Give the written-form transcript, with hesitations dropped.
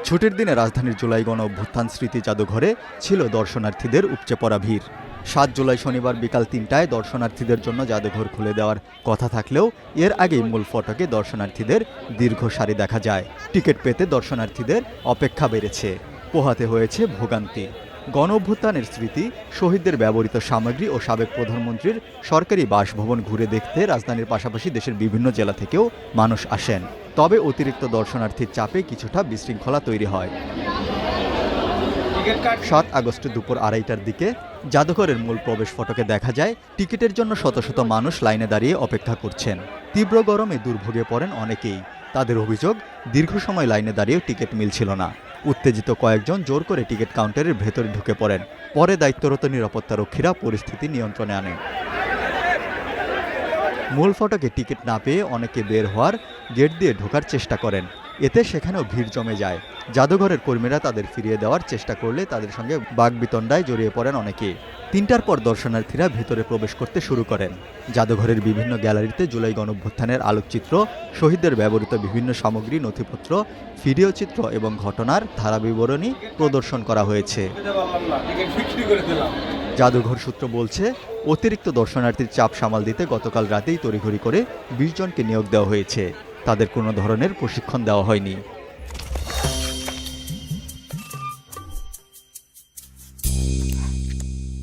ছুটির দিনে রাজধানীর জুলাই গণ অভ্যুত্থান স্মৃতি জাদুঘরে ছিল দর্শনার্থীদের উপচে পড়া ভিড়। ৭ জুলাই শনিবার বিকাল ৩টায় দর্শনার্থীদের জন্য জাদুঘর খুলে দেওয়ার কথা থাকলেও এর আগেই মূল ফটকে দর্শনার্থীদের দীর্ঘ সারি দেখা যায়। টিকিট পেতে দর্শনার্থীদের অপেক্ষা বেড়েছে, পোহাতে হয়েছে ভোগান্তি। গণ অভ্যুত্থানের স্মৃতি, শহীদদের ব্যবহৃত সামগ্রী ও সাবেক প্রধানমন্ত্রীর সরকারি বাসভবন ঘুরে দেখতে রাজধানীর পাশাপাশি দেশের বিভিন্ন জেলা থেকেও মানুষ আসেন। তবে অতিরিক্ত দর্শনার্থীর চাপে কিছুটা বিশৃঙ্খলা তৈরি হয়। ৭ আগস্ট দুপুর ২:৩০টার দিকে জাদুঘরের মূল প্রবেশ ফটকে দেখা যায় টিকিটের জন্য শত শত মানুষ লাইনে দাঁড়িয়ে অপেক্ষা করছেন। তীব্র গরমে দুর্ভোগে পড়েন অনেকেই। তাদের অভিযোগ, দীর্ঘ সময় লাইনে দাঁড়িয়েও টিকিট মিলছিল না। উত্তেজিত কয়েকজন জোর করে টিকিট কাউন্টারের ভেতরে ঢুকে পড়েন। পরে দায়িত্বরত নিরাপত্তারক্ষীরা পরিস্থিতি নিয়ন্ত্রণে আনেন। মূল ফটকে টিকিট না পেয়ে অনেকে বের হওয়ার গেট দিয়ে ঢোকার চেষ্টা করেন। এতে সেখানেও ভিড় জমে যায়। জাদুঘরের কর্মীরা তাদের ফিরিয়ে দেওয়ার চেষ্টা করলে তাদের সঙ্গে বাগবিতণ্ডায় জড়িয়ে পড়েন অনেকে। ৩টার পর দর্শনার্থীরা ভেতরে প্রবেশ করতে শুরু করেন। জাদুঘরের বিভিন্ন গ্যালারিতে জুলাই গণঅভ্যুত্থানের আলোকচিত্র, শহীদদের ব্যবহৃত বিভিন্ন সামগ্রী, নথিপত্র, ভিডিও চিত্র এবং ঘটনার ধারাবিবরণী প্রদর্শন করা হয়েছে। জাদুঘর সূত্র বলছে, অতিরিক্ত দর্শনার্থীর চাপ সামাল দিতে গতকাল রাতেই তড়িঘড়ি করে ২০ জনকে নিয়োগ দেওয়া হয়েছে। তাদের কোনো ধরনের প্রশিক্ষণ দেওয়া হয়নি।